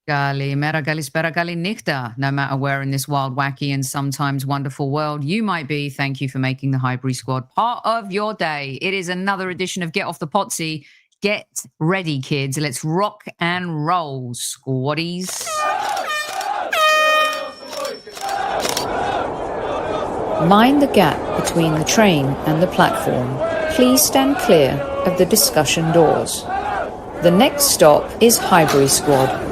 Kalimera, kalispera, kalinichta. No matter where in this wild, wacky, and sometimes wonderful world you might be, thank you for making the Highbury Squad part of your day. It is another edition of Get Off the Pottsy. Get ready, kids. Let's rock and roll, squaddies. Mind the gap between the train and the platform. Please stand clear of the discussion doors. The next stop is Highbury Squad.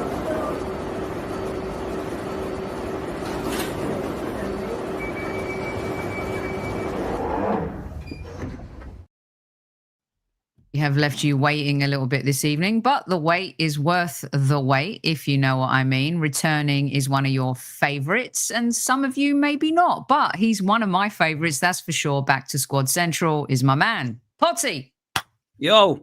We have left you waiting a little bit this evening, but the wait is worth the wait, if you know what I mean. Returning is one of your favorites, and some of you maybe not, but he's one of my favorites, that's for sure. Back to Squad Central is my man, Pottsy. Yo,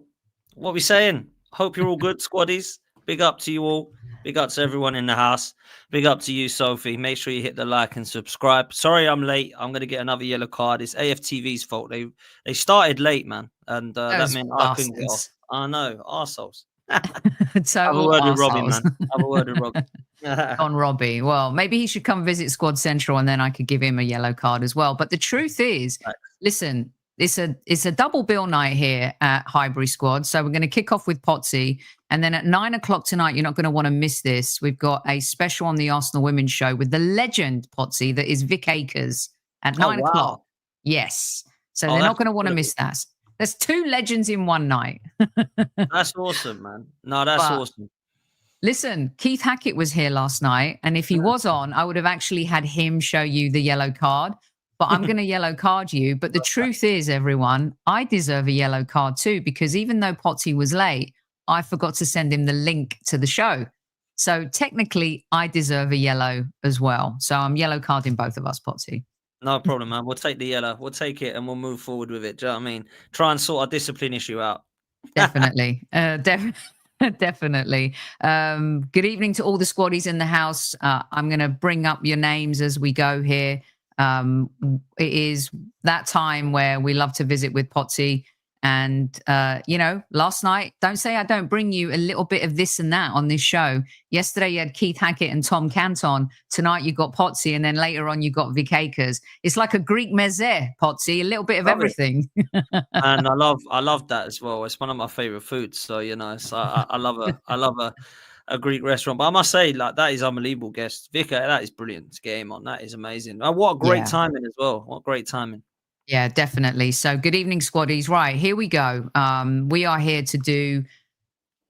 what we saying? Hope you're all good, squaddies. Big up to you all. Big up to everyone in the house. Big up to you, Sophie. Make sure you hit the like and subscribe. Sorry I'm late. I'm going to get another yellow card. It's AFTV's fault. They started late, man. And that meant I couldn't get off. I know. Arseholes. Have a word with Robbie, man. Have a word with Robbie. On Robbie. Well, maybe he should come visit Squad Central and then I could give him a yellow card as well. But the truth is, listen, it's a double bill night here at Highbury Squad. So we're going to kick off with Pottsy. And then at 9 o'clock tonight, you're not going to want to miss this. We've got a special on the Arsenal Women's Show with the legend Pottsy that is Vic Akers at 9 o'clock. Yes. So they're not going to want to miss that. There's two legends in one night. That's awesome, man. No, that's awesome. Listen, Keith Hackett was here last night. And if he was on, I would have actually had him show you the yellow card. But I'm going to yellow card you. But the truth is, everyone, I deserve a yellow card too, because even though Pottsy was late, I forgot to send him the link to the show. So technically, I deserve a yellow as well. So I'm yellow carding both of us, Pottsy. No problem, man. We'll take the yellow. We'll take it and we'll move forward with it. Do you know what I mean? Try and sort our discipline issue out. Definitely. Definitely. Good evening to all the squaddies in the house. I'm going to bring up your names as we go here. It is that time where we love to visit with Pottsy. And, last night, don't say I don't bring you a little bit of this and that on this show. Yesterday, you had Keith Hackett and Tom Canton. Tonight, you got Pottsy. And then later on, you got Vic Akers. It's like a Greek mezze, Pottsy, a little bit of everything. And I love that as well. It's one of my favorite foods. So, so I love a Greek restaurant. But I must say, like, that is unbelievable, guest. Vic, that is brilliant to get him on. That is amazing. What a great timing as well. What great timing. Yeah, definitely. So good evening, squaddies. Right, here we go. We are here to do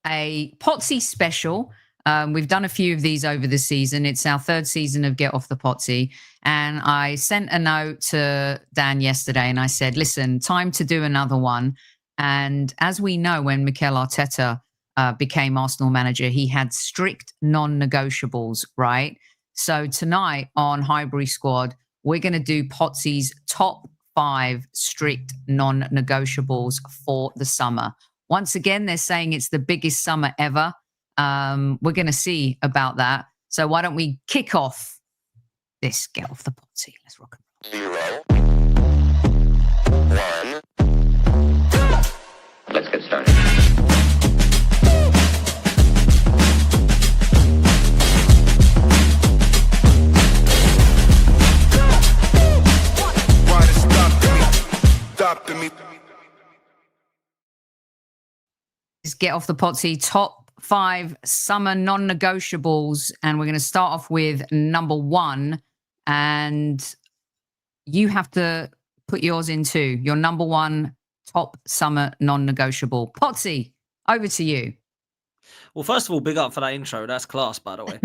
a Pottsy special. We've done a few of these over the season. It's our third season of Get Off the Pottsy. And I sent a note to Dan yesterday and I said, listen, time to do another one. And as we know, when Mikel Arteta became Arsenal manager, he had strict non-negotiables, right? So tonight on Highbury Squad, we're going to do Potsy's top 5 strict non-negotiables for the summer. Once again, they're saying it's the biggest summer ever. We're going to see about that. So why don't we kick off this Get Off the Pottsy? Let's rock and roll. 0, 1. Let's get started. Get Off the Pottsy top 5 summer non-negotiables, and we're going to start off with number 1, and you have to put yours in too. Your number 1 top summer non-negotiable. Pottsy, over to you. Well, first of all, big up for that intro. That's class, by the way.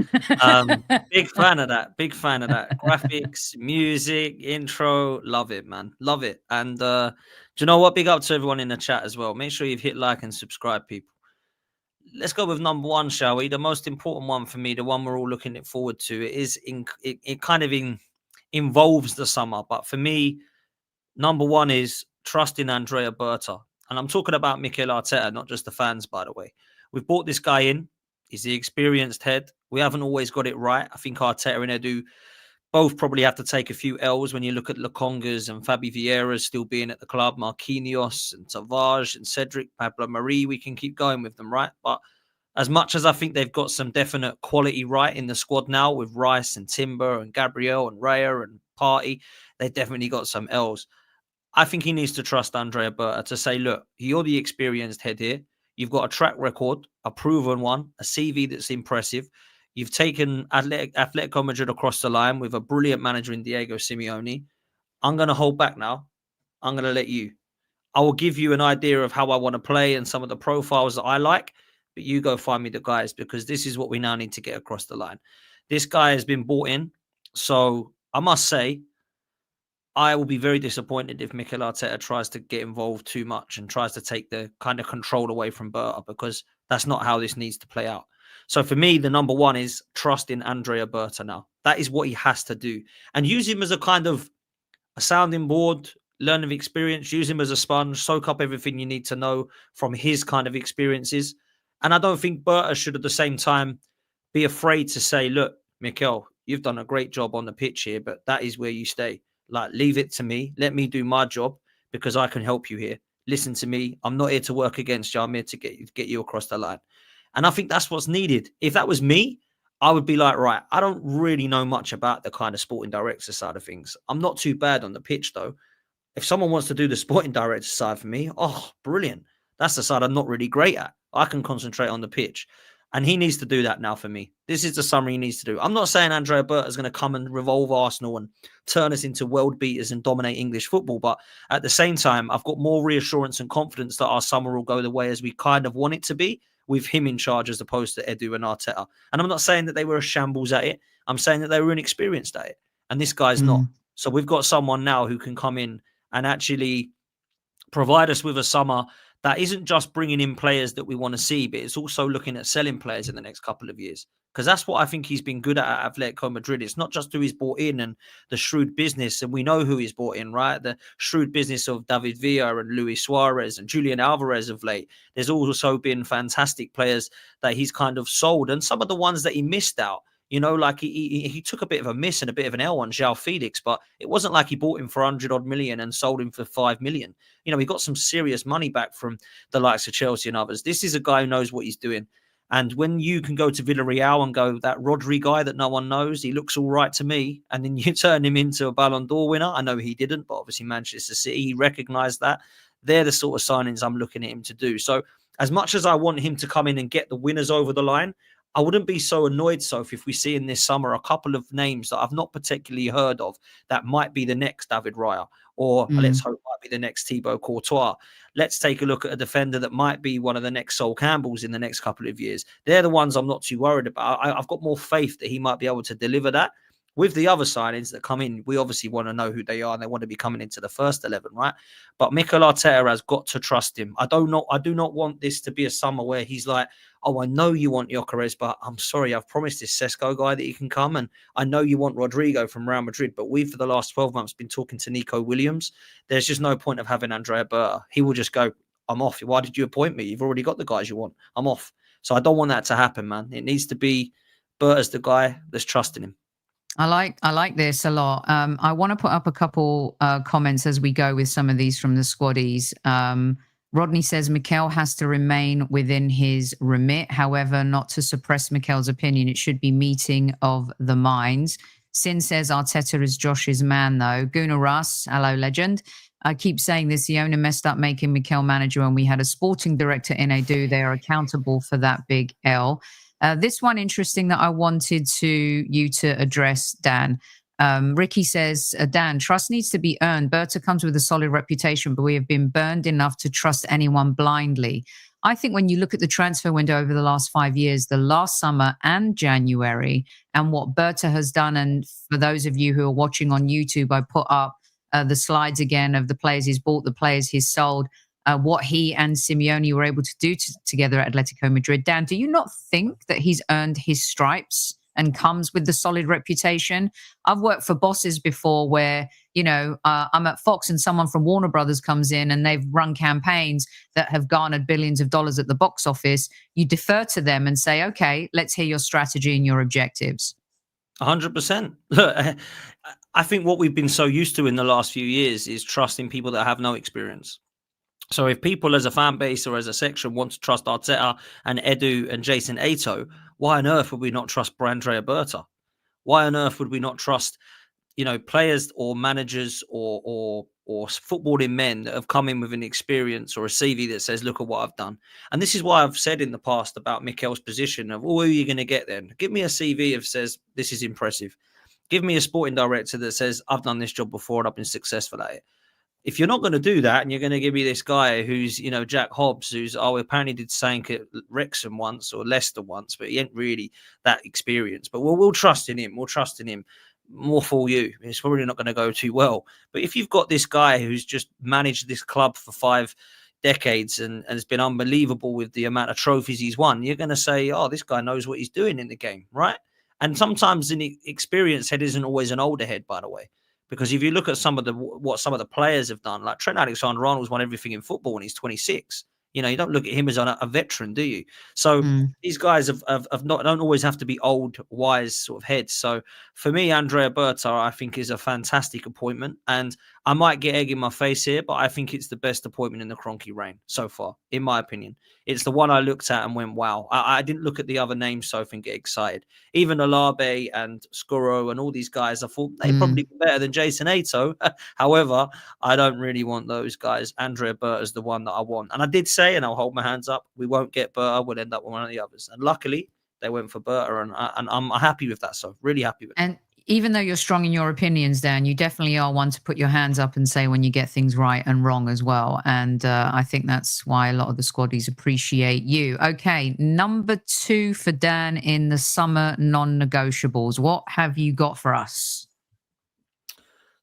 Big fan of that. Big fan of that. Graphics, music, intro. Love it, man. Love it. And do you know what? Big up to everyone in the chat as well. Make sure you've hit like and subscribe, people. Let's go with number 1, shall we? The most important one for me, the one we're all looking forward to. It kind of involves the summer. But for me, number 1 is trusting Andrea Berta. And I'm talking about Mikel Arteta, not just the fans, by the way. We've brought this guy in. He's the experienced head. We haven't always got it right. I think Arteta and Edu both probably have to take a few L's when you look at Lokongas and Fabi Vieira still being at the club, Marquinhos and Tavares and Cedric, Pablo Marie. We can keep going with them, right? But As much as I think they've got some definite quality right in the squad now with Rice and Timber and Gabriel and Raya and Partey, they've definitely got some L's. I think he needs to trust Andrea Berta to say, look, you're the experienced head here. You've got a track record, a proven one, a CV that's impressive. You've taken Atletico Madrid across the line with a brilliant manager in Diego Simeone. I'm going to hold back now. I'm going to let you. I will give you an idea of how I want to play and some of the profiles that I like, but you go find me the guys, because this is what we now need to get across the line. This guy has been bought in. So I must say, I will be very disappointed if Mikel Arteta tries to get involved too much and tries to take the kind of control away from Berta, because that's not how this needs to play out. So for me, the number one is trust in Andrea Berta now. That is what he has to do. And use him as a kind of a sounding board, learning experience, use him as a sponge, soak up everything you need to know from his kind of experiences. And I don't think Berta should at the same time be afraid to say, look, Mikel, you've done a great job on the pitch here, but that is where you stay. Like, leave it to me. Let me do my job, because I can help you here. Listen to me. I'm not here to work against you. I'm here to get you across the line. And I think that's what's needed. If that was me, I would be like, right, I don't really know much about the kind of sporting director side of things. I'm not too bad on the pitch, though. If someone wants to do the sporting director side for me, oh, brilliant. That's the side I'm not really great at. I can concentrate on the pitch. And he needs to do that now for me. This is the summer he needs to do. I'm not saying Andrea Berta is going to come and revolve Arsenal and turn us into world beaters and dominate English football. But at the same time, I've got more reassurance and confidence that our summer will go the way as we kind of want it to be, with him in charge as opposed to Edu and Arteta. And I'm not saying that they were a shambles at it. I'm saying that they were inexperienced at it. And this guy's not. So we've got someone now who can come in and actually provide us with a summer that isn't just bringing in players that we want to see, but it's also looking at selling players in the next couple of years. Because that's what I think he's been good at Atletico Madrid. It's not just who he's brought in and the shrewd business, and we know who he's brought in, right? The shrewd business of David Villa and Luis Suarez and Julian Alvarez of late. There's also been fantastic players that he's kind of sold, and some of the ones that he missed out. You know, like he took a bit of a miss and a bit of an L on João Felix, but it wasn't like he bought him for 100-odd million and sold him for 5 million. You know, he got some serious money back from the likes of Chelsea and others. This is a guy who knows what he's doing. And when you can go to Villarreal and go, that Rodri guy that no one knows, he looks all right to me, and then you turn him into a Ballon d'Or winner. I know he didn't, but obviously Manchester City, he recognised that. They're the sort of signings I'm looking at him to do. So as much as I want him to come in and get the winners over the line, I wouldn't be so annoyed, Soph, if we see in this summer a couple of names that I've not particularly heard of that might be the next David Raya, or let's hope might be the next Thibaut Courtois. Let's take a look at a defender that might be one of the next Sol Campbells in the next couple of years. They're the ones I'm not too worried about. I've got more faith that he might be able to deliver that. With the other signings that come in, we obviously want to know who they are and they want to be coming into the first 11, right? But Mikel Arteta has got to trust him. I do not want this to be a summer where he's like, oh, I know you want Gyökeres, but I'm sorry, I've promised this Sesko guy that he can come, and I know you want Rodrigo from Real Madrid, but we've for the last 12 months been talking to Nico Williams. There's just no point of having Andrea Berta. He will just go, I'm off. Why did you appoint me? You've already got the guys you want. I'm off. So I don't want that to happen, man. It needs to be Berta's the guy that's trusting him. I like this a lot. I want to put up a couple comments as we go with some of these from the squaddies. Rodney says Mikel has to remain within his remit. However, not to suppress Mikel's opinion. It should be meeting of the minds. Sin says Arteta is Josh's man, though. Gunnar Russ, hello, legend. I keep saying this. The owner messed up making Mikel manager when we had a sporting director in Edu. They are accountable for that big L. This one interesting that I wanted you to address, Dan. Ricky says, Dan, trust needs to be earned. Berta comes with a solid reputation, but we have been burned enough to trust anyone blindly. I think when you look at the transfer window over the last 5 years, the last summer and January, and what Berta has done, and for those of you who are watching on YouTube, I put up the slides again of the players he's bought, the players he's sold, what he and Simeone were able to do together at Atletico Madrid. Dan, do you not think that he's earned his stripes and comes with the solid reputation? I've worked for bosses before where, I'm at Fox and someone from Warner Brothers comes in and they've run campaigns that have garnered billions of dollars at the box office. You defer to them and say, okay, let's hear your strategy and your objectives. 100%. Look, I think what we've been so used to in the last few years is trusting people that have no experience. So if people as a fan base or as a section want to trust Arteta and Edu and Jason Ato, why on earth would we not trust Andrea Berta? Why on earth would we not trust, players or managers or footballing men that have come in with an experience or a CV that says, look at what I've done. And this is why I've said in the past about Mikel's position of, who are you going to get then? Give me a CV that says, this is impressive. Give me a sporting director that says, I've done this job before and I've been successful at it. If you're not going to do that and you're going to give me this guy who's, Jack Hobbs, who's, apparently did Sank at Wrexham once or Leicester once, but he ain't really that experienced. But we'll trust in him. We'll trust in him. More for you. It's probably not going to go too well. But if you've got this guy who's just managed this club for 5 decades and has been unbelievable with the amount of trophies he's won, you're going to say, oh, this guy knows what he's doing in the game, right? And sometimes an experienced head isn't always an older head, by the way. Because if you look at what some of the players have done, like Trent Alexander-Arnold's won everything in football when he's 26. You don't look at him as a veteran, do you? So these guys don't always have to be old, wise sort of heads. So for me, Andrea Berta, I think, is a fantastic appointment. And I might get egg in my face here, but I think it's the best appointment in the Kroenke reign so far, in my opinion. It's the one I looked at and went, wow. I didn't look at the other names so and get excited. Even Olabe and Skuro and all these guys, I thought they'd probably be better than Jason Ato. However, I don't really want those guys. Andrea Berta is the one that I want. And I did say, and I'll hold my hands up, we won't get Berta. We'll end up with one of the others. And luckily, they went for Berta, and I'm happy with that. So really happy with it. And even though you're strong in your opinions, Dan, you definitely are one to put your hands up and say when you get things right and wrong as well. And I think that's why a lot of the squaddies appreciate you. Okay, number 2 for Dan in the summer non-negotiables. What have you got for us?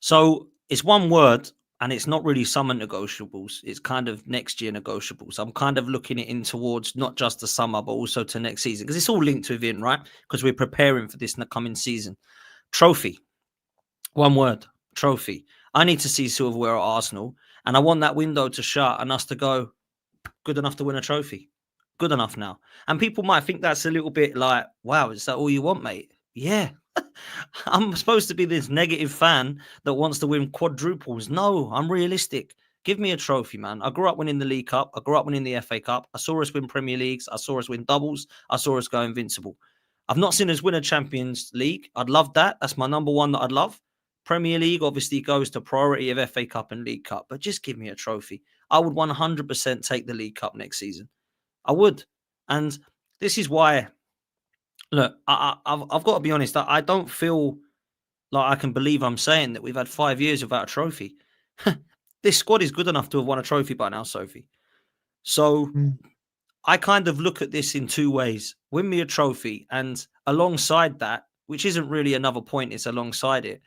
So it's one word, and it's not really summer negotiables. It's kind of next year negotiables. I'm kind of looking it in towards not just the summer, but also to next season, because it's all linked within, right? Because we're preparing for this coming season. Trophy. One word. Trophy. I need to see silverware at Arsenal, and I want that window to shut and us to go, good enough to win a trophy. Good enough now. And people might think that's a little bit like, wow, is that all you want, mate? Yeah. I'm supposed to be this negative fan that wants to win quadruples. No, I'm realistic. Give me a trophy, man. I grew up winning the League Cup. I grew up winning the FA Cup. I saw us win Premier Leagues. I saw us win doubles. I saw us go invincible. I've not seen us win a Champions League. I'd love that. That's my number one that I'd love. Premier League obviously goes to priority of FA Cup and League Cup, but just give me a trophy. I would 100% take the League Cup next season. I would. And this is why, look, I've got to be honest. I don't feel like I can believe I'm saying that we've had 5 years without a trophy. This squad is good enough to have won a trophy by now, Sophie. So I kind of look at this in 2 ways. Win me a trophy, and alongside that, which isn't really another point, it's alongside it,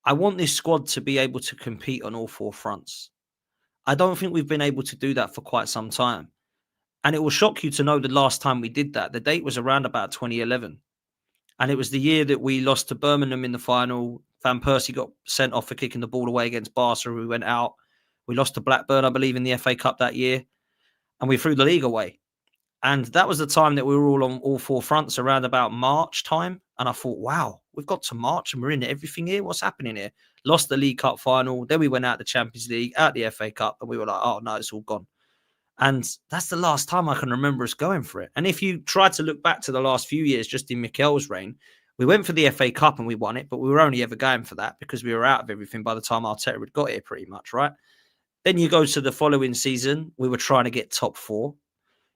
I want this squad to be able to compete on all 4 fronts. I don't think we've been able to do that for quite some time. And it will shock you to know the last time we did that. The date was around about 2011. And it was the year that we lost to Birmingham in the final. Van Persie got sent off for kicking the ball away against Barca, who went out. We lost to Blackburn, I believe, in the FA Cup that year. And we threw the league away. And that was the time that we were all on all 4 fronts around about March time. And I thought, wow, we've got to March and we're in everything here. What's happening here? Lost the League Cup final. Then we went out the Champions League, out the FA Cup. And we were like, oh, no, it's all gone. And that's the last time I can remember us going for it. And if you try to look back to the last few years, just in Mikel's reign, we went for the FA Cup and we won it, but we were only ever going for that because we were out of everything by the time Arteta had got here pretty much, right? Then you go to the following season, we were trying to get top 4.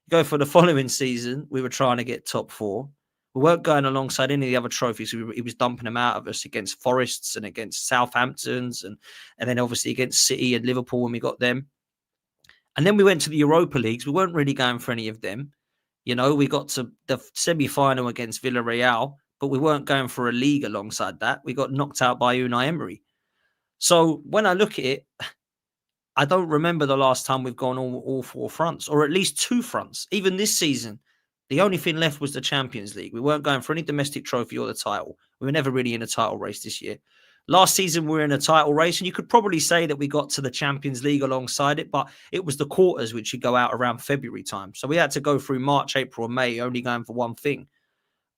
You go for the following season, we were trying to get top 4. We weren't going alongside any of the other trophies. He was dumping them out of us against Forests and against Southamptons and then obviously against City and Liverpool when we got them. And then we went to the Europa Leagues. We weren't really going for any of them. You know, we got to the semi-final against Villarreal, but we weren't going for a league alongside that. We got knocked out by Unai Emery. So when I look at it, I don't remember the last time we've gone all 4 fronts, or at least 2 fronts. Even this season, the only thing left was the Champions League. We weren't going for any domestic trophy or the title. We were never really in a title race this year. Last season, we were in a title race, and you could probably say that we got to the Champions League alongside it, but it was the quarters which would go out around February time. So we had to go through March, April, and May, only going for one thing.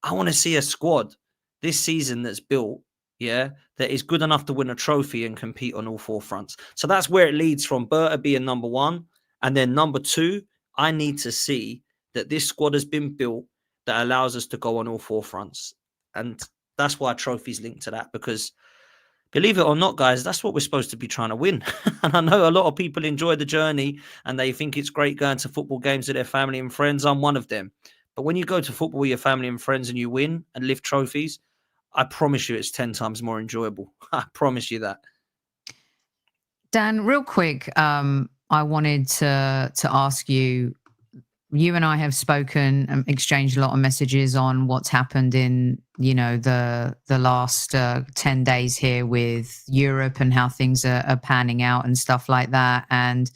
I want to see a squad this season that's built yeah, that is good enough to win a trophy and compete on all four fronts. So that's where it leads from Berta being number one. And then number two, I need to see that this squad has been built that allows us to go on all four fronts. And that's why trophies linked to that, because believe it or not, guys, that's what we're supposed to be trying to win. And I know a lot of people enjoy the journey and they think it's great going to football games with their family and friends. I'm one of them. But when you go to football with your family and friends and you win and lift trophies, I promise you it's 10 times more enjoyable. I promise you that. Dan, real quick, I wanted to ask you, you and I have spoken and exchanged a lot of messages on what's happened in, the last 10 days here with Europe and how things are panning out and stuff like that. And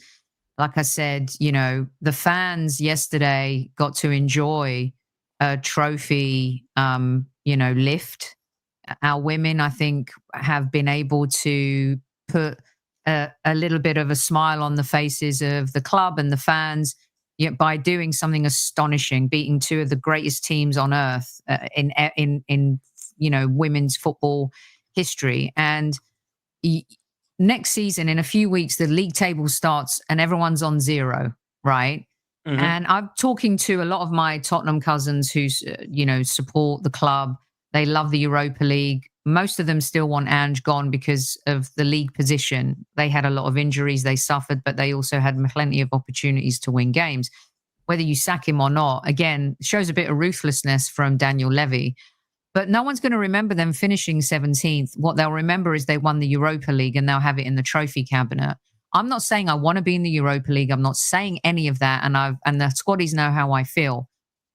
like I said, the fans yesterday got to enjoy a trophy, lift. Our women, I think, have been able to put a little bit of a smile on the faces of the club and the fans, by doing something astonishing, beating two of the greatest teams on earth in women's football history. And next season, in a few weeks, the league table starts and everyone's on zero, right? Mm-hmm. And I'm talking to a lot of my Tottenham cousins who, support the club. They love the Europa League. Most of them still want Ange gone because of the league position. They had a lot of injuries, they suffered, but they also had plenty of opportunities to win games. Whether you sack him or not, again, shows a bit of ruthlessness from Daniel Levy. But no one's going to remember them finishing 17th. What they'll remember is they won the Europa League and they'll have it in the trophy cabinet. I'm not saying I want to be in the Europa League. I'm not saying any of that. And the squaddies know how I feel.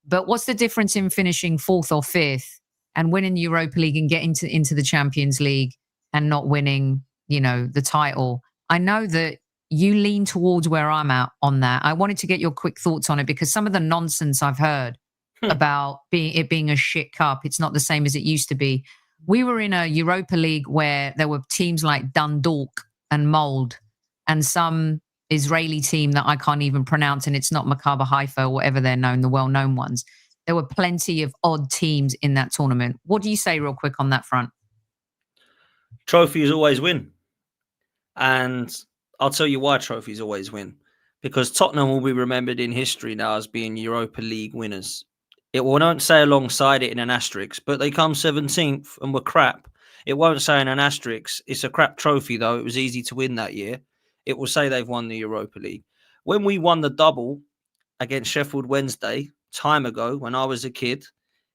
But what's the difference in finishing 4th or 5th and winning the Europa League and getting into the Champions League and not winning, the title? I know that you lean towards where I'm at on that. I wanted to get your quick thoughts on it because some of the nonsense I've heard about it being a shit cup, it's not the same as it used to be. We were in a Europa League where there were teams like Dundalk and Mold and some Israeli team that I can't even pronounce, and it's not Maccabi Haifa or whatever they're known, the well-known ones. There were plenty of odd teams in that tournament. What do you say real quick on that front? Trophies always win. And I'll tell you why trophies always win. Because Tottenham will be remembered in history now as being Europa League winners. It won't say alongside it in an asterisk, but they come 17th and were crap. It won't say in an asterisk, it's a crap trophy though, it was easy to win that year. It will say they've won the Europa League. When we won the double against Sheffield Wednesday, time ago when I was a kid,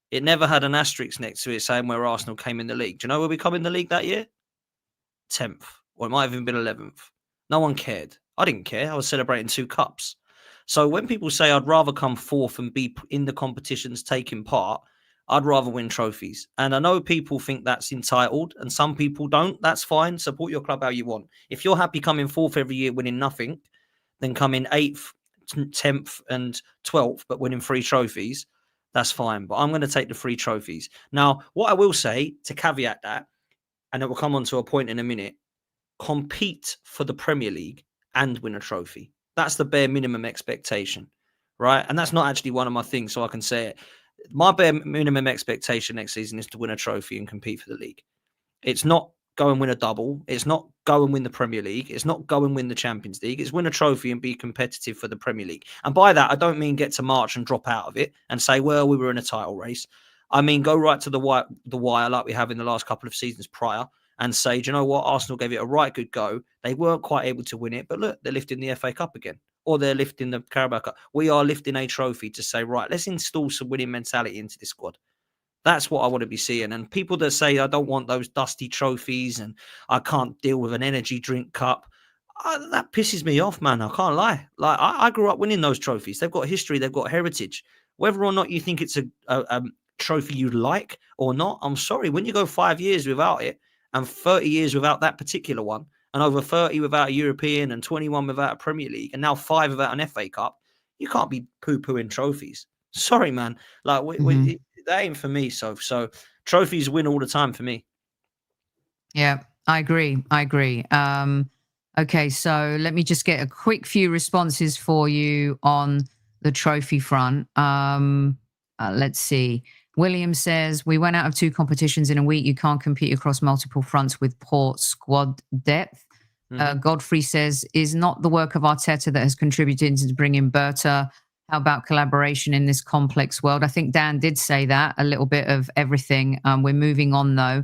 it never had an asterisk next to it saying where Arsenal came in the league. Do you know where we come in the league that year? 10th, or it might have even been 11th. No one cared. I didn't care. I was celebrating 2 cups. So when people say I'd rather come 4th and be in the competitions taking part, I'd rather win trophies. And I know people think that's entitled and some people don't. That's fine. Support your club how you want. If you're happy coming 4th every year winning nothing, then come in 8th, 10th and 12th, but winning 3 trophies, that's fine. But I'm going to take the 3 trophies. Now, what I will say to caveat that, and it will come on to a point in a minute, compete for the Premier League and win a trophy. That's the bare minimum expectation, right? And that's not actually one of my things, so I can say it. My bare minimum expectation next season is to win a trophy and compete for the league. It's not go and win a double. It's not go and win the Premier League. It's not go and win the Champions League. It's win a trophy and be competitive for the Premier League. And by that, I don't mean get to March and drop out of it and say, well, we were in a title race. I mean, go right to the wire like we have in the last couple of seasons prior and say, do you know what? Arsenal gave it a right good go. They weren't quite able to win it, but look, they're lifting the FA Cup again, or they're lifting the Carabao Cup. We are lifting a trophy to say, right, let's install some winning mentality into this squad. That's what I want to be seeing. And people that say, I don't want those dusty trophies and I can't deal with an energy drink cup, that pisses me off, man. I can't lie. Like I grew up winning those trophies. They've got history. They've got heritage. Whether or not you think it's a trophy you like or not, I'm sorry. When you go 5 years without it, and 30 years without that particular one, and over 30 without a European, and 21 without a Premier League, and now 5 without an FA Cup, you can't be poo-pooing trophies. Sorry, man. Like that ain't for me. So trophies win all the time for me. Yeah, I agree. Okay, so let me just get a quick few responses for you on the trophy front. Let's see. William says, we went out of 2 competitions in a week. You can't compete across multiple fronts with poor squad depth. Godfrey says, is not the work of Arteta that has contributed to bringing Berta? How about collaboration in this complex world? I think Dan did say that, a little bit of everything. We're moving on, though.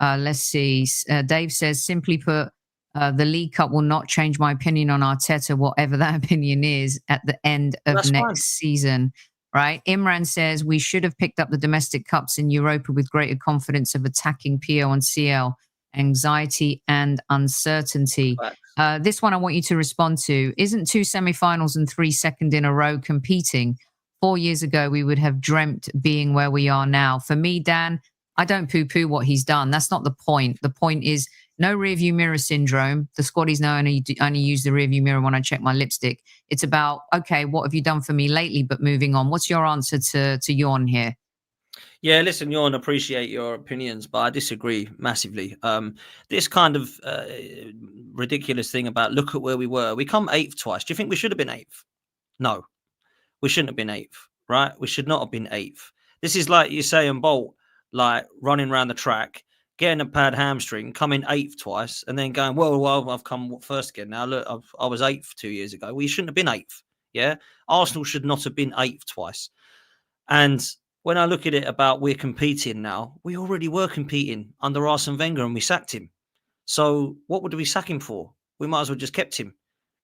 Let's see. Dave says, simply put, the League Cup will not change my opinion on Arteta, whatever that opinion is, at the end of next season. Right? Imran says, we should have picked up the domestic cups in Europa with greater confidence of attacking PO and CL. Anxiety and uncertainty. This one I want you to respond to. Isn't 2 semi-finals and 3 second in a row competing? 4 years ago, we would have dreamt being where we are now. For me, Dan, I don't poo-poo what he's done. That's not the point. The point is no rearview mirror syndrome. The squaddies know I only use the rearview mirror when I check my lipstick. It's about, okay, what have you done for me lately? But moving on. What's your answer to Jorn here? Yeah, listen, Jorn, appreciate your opinions, but I disagree massively. This kind of ridiculous thing about look at where we were. We come 8th twice. Do you think we should have been 8th? No, we shouldn't have been 8th, right? We should not have been 8th. This is like Usain Bolt, like running around the track, getting a bad hamstring, coming 8th twice, and then going, well, I've come first again. Now, look, I was 8th 2 years ago. We shouldn't have been 8th, yeah? Arsenal should not have been 8th twice. And when I look at it about we're competing now, we already were competing under Arsene Wenger and we sacked him. So what would we sack him for? We might as well just kept him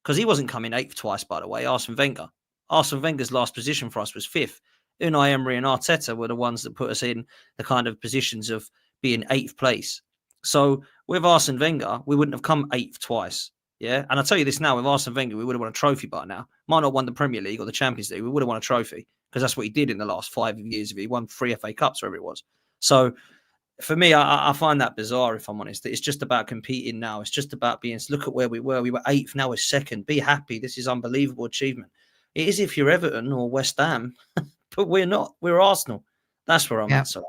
because he wasn't coming 8th twice, by the way, Arsene Wenger. Arsene Wenger's last position for us was 5th. Unai Emery and Arteta were the ones that put us in the kind of positions of being 8th place. So with Arsene Wenger, we wouldn't have come 8th twice. Yeah. And I'll tell you this now, with Arsene Wenger, we would have won a trophy by now. Might not won the Premier League or the Champions League. We would have won a trophy because that's what he did in the last 5 years. He won 3 FA Cups, wherever it was. So for me, I find that bizarre, if I'm honest. It's just about competing now. It's just about being, look at where we were. We were 8th, now we're 2nd. Be happy. This is unbelievable achievement. It is if you're Everton or West Ham, but we're not. We're Arsenal. That's where I'm at. So.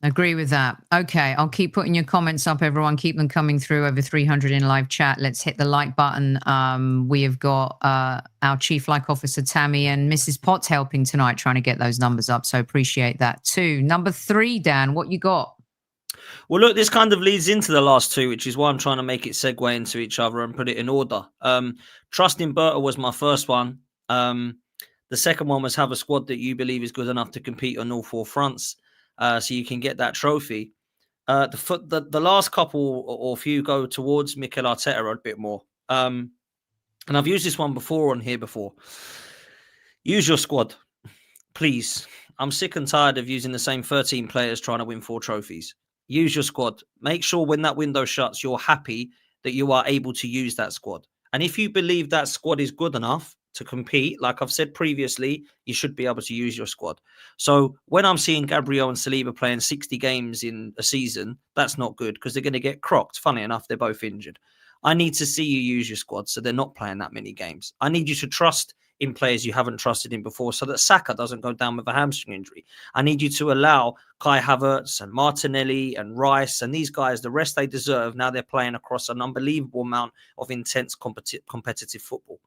Agree with that. Okay, I'll keep putting your comments up, everyone. Keep them coming through. Over 300 in live chat. Let's hit the like button. We have got our Chief Like Officer, Tammy, and Mrs. Potts helping tonight, trying to get those numbers up. So appreciate that too. Number 3, Dan, what you got? Well, look, this kind of leads into the last 2, which is why I'm trying to make it segue into each other and put it in order. Trusting Berta was my first one. The second one was have a squad that you believe is good enough to compete on all 4 fronts. So you can get that trophy. The last couple or few go towards Mikel Arteta a bit more. And I've used this one before on here before. Use your squad, please. I'm sick and tired of using the same 13 players trying to win 4 trophies. Use your squad. Make sure when that window shuts, you're happy that you are able to use that squad. And if you believe that squad is good enough to compete, like I've said previously, you should be able to use your squad. So when I'm seeing Gabriel and Saliba playing 60 games in a season, that's not good because they're going to get crocked. Funny enough, they're both injured. I need to see you use your squad so they're not playing that many games. I need you to trust in players you haven't trusted in before so that Saka doesn't go down with a hamstring injury. I need you to allow Kai Havertz and Martinelli and Rice and these guys the rest they deserve. Now they're playing across an unbelievable amount of intense competitive football.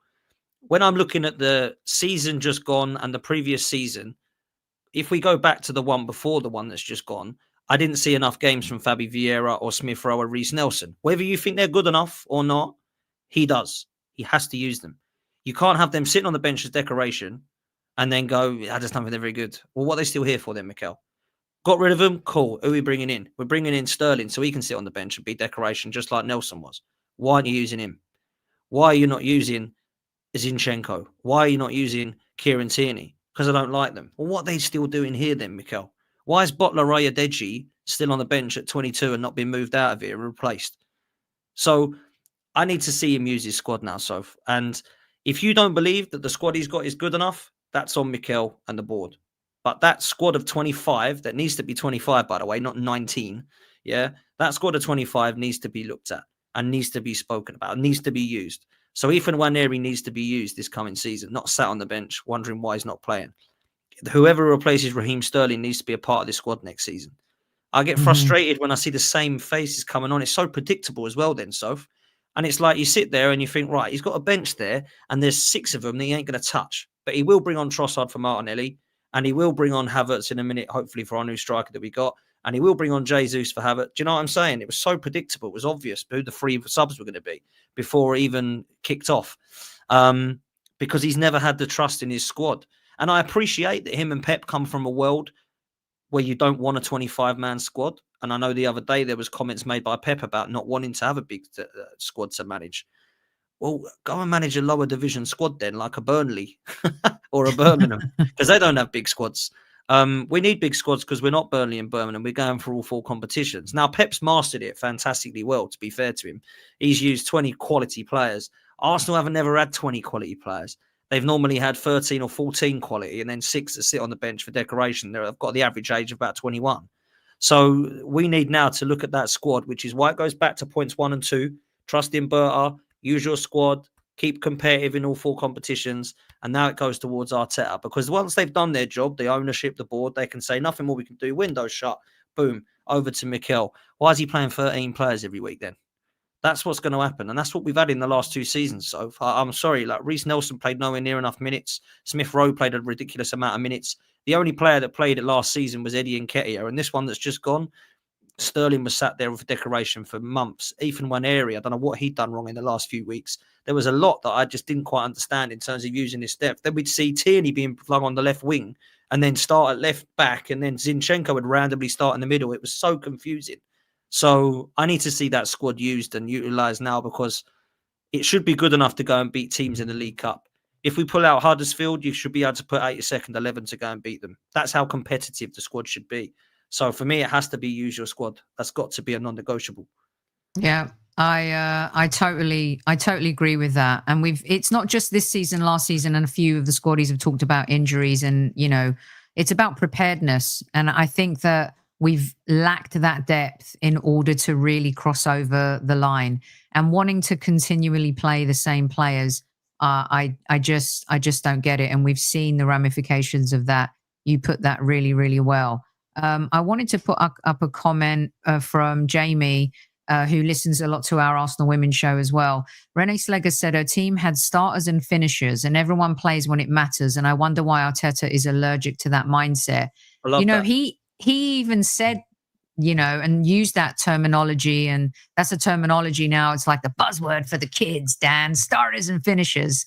When I'm looking at the season just gone and the previous season, if we go back to the one before the one that's just gone, I didn't see enough games from Fabi Vieira or Smith Rowe or Reece Nelson. Whether you think they're good enough or not, he does. He has to use them. You can't have them sitting on the bench as decoration and then go, I just don't think they're very good. Well, what are they still here for then, Mikel? Got rid of them? Cool. Who are we bringing in? We're bringing in Sterling so he can sit on the bench and be decoration just like Nelson was. Why aren't you using him? Why are you not using Zinchenko? Why are you not using Kieran Tierney? Because I don't like them. Well, what are they still doing here then, Mikel? Why is Botler Oyadeji still on the bench at 22 and not being moved out of here and replaced? So I need to see him use his squad now, Soph. And if you don't believe that the squad he's got is good enough, that's on Mikel and the board. But that squad of 25, that needs to be 25, by the way, not 19. Yeah, that squad of 25 needs to be looked at and needs to be spoken about, needs to be used. So Ethan Nwaneri needs to be used this coming season, not sat on the bench wondering why he's not playing. Whoever replaces Raheem Sterling needs to be a part of this squad next season. I get frustrated when I see the same faces coming on. It's so predictable as well then, Soph. And it's like you sit there and you think, right, he's got a bench there and there's 6 of them that he ain't going to touch. But he will bring on Trossard for Martinelli And he will bring on Havertz in a minute, hopefully, for our new striker that we got. And he will bring on Jesus for Havertz. Do you know what I'm saying? It was so predictable. It was obvious who the 3 subs were going to be before it even kicked off. Because he's never had the trust in his squad. And I appreciate that him and Pep come from a world where you don't want a 25-man squad. And I know the other day there was comments made by Pep about not wanting to have a big squad to manage. Well, go and manage a lower division squad then, like a Burnley or a Birmingham, because they don't have big squads. We need big squads because we're not Burnley and Birmingham. We're going for all 4 competitions. Now, Pep's mastered it fantastically well, to be fair to him. He's used 20 quality players. Arsenal haven't never had 20 quality players. They've normally had 13 or 14 quality and then 6 that sit on the bench for decoration. They've got the average age of about 21. So we need now to look at that squad, which is why it goes back to points 1 and 2. Trust in Berta, use your squad, keep competitive in all 4 competitions. And now it goes towards Arteta, because once they've done their job, the ownership, the board, they can say nothing more we can do. Window shut, boom, over to Mikel. Why is he playing 13 players every week then? That's what's going to happen. And that's what we've had in the last 2 seasons. So I'm sorry, like Reece Nelson played nowhere near enough minutes. Smith Rowe played a ridiculous amount of minutes. The only player that played it last season was Eddie Nketiah. And this one that's just gone, Sterling was sat there with decoration for months. Ethan Nwaneri, I don't know what he'd done wrong in the last few weeks. There was a lot that I just didn't quite understand in terms of using his depth. Then we'd see Tierney being flung on the left wing and then start at left back, and then Zinchenko would randomly start in the middle. It was so confusing. So I need to see that squad used and utilised now, because it should be good enough to go and beat teams in the League Cup. If we pull out Huddersfield, you should be able to put out your second 11 to go and beat them. That's how competitive the squad should be. So for me, it has to be use your squad. That's got to be a non-negotiable. Yeah, I totally agree with that. And it's not just this season, last season, and a few of the squaddies have talked about injuries, and it's about preparedness. And I think that we've lacked that depth in order to really cross over the line, and wanting to continually play the same players. I just don't get it. And we've seen the ramifications of that. You put that really, really well. I wanted to put up a comment from Jamie, who listens a lot to our Arsenal Women's show as well. Renee Slegger said her team had starters and finishers, and everyone plays when it matters. And I wonder why Arteta is allergic to that mindset. I love that. He even said, and used that terminology, and that's a terminology now. It's like the buzzword for the kids, Dan, starters and finishers.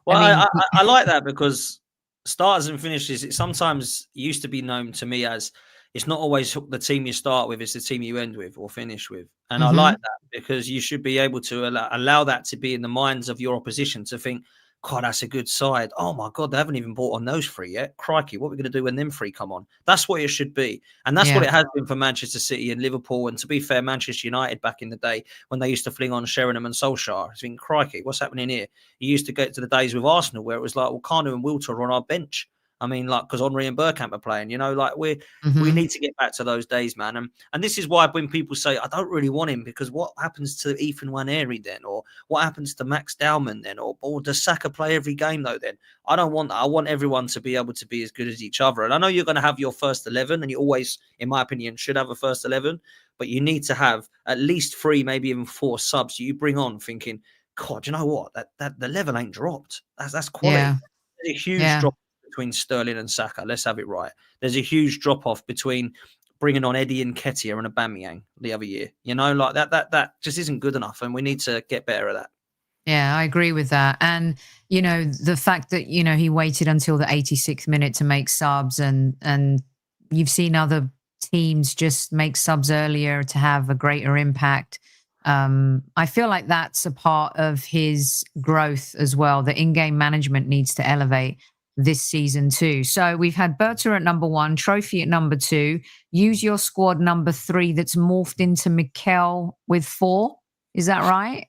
Well, I like that, because starters and finishes, it sometimes used to be known to me as, it's not always the team you start with, it's the team you end with or finish with. And I like that, because you should be able to allow that to be in the minds of your opposition, to think, God, that's a good side. Oh my God, they haven't even bought on those 3 yet. Crikey, what are we going to do when them 3 come on? That's what it should be. And that's what it has been for Manchester City and Liverpool. And to be fair, Manchester United back in the day, when they used to fling on Sheringham and Solskjaer, I think, crikey, what's happening here? You used to get to the days with Arsenal where it was like, well, Kanu and Wiltor are on our bench. I mean, like, because Henry and Bergkamp are playing, we need to get back to those days, man. And this is why when people say, I don't really want him, because what happens to Ethan Nwaneri then? Or what happens to Max Dowman then? Or does Saka play every game though then? I don't want that. I want everyone to be able to be as good as each other. And I know you're going to have your first 11, and you always, in my opinion, should have a first 11, but you need to have at least 3, maybe even 4 subs you bring on thinking, God, you know what? That the level ain't dropped. That's quality. Yeah. There's a huge drop between Sterling and Saka. Let's have it right. There's a huge drop-off between bringing on Eddie Nketiah and Aubameyang the other year. Like that just isn't good enough, and we need to get better at that. Yeah, I agree with that. And, the fact that, he waited until the 86th minute to make subs, and you've seen other teams just make subs earlier to have a greater impact. I feel like that's a part of his growth as well. The in-game management needs to elevate this season too. So we've had Berta at number 1, Trophy at number 2, use your squad number 3 that's morphed into Mikel with 4. Is that right?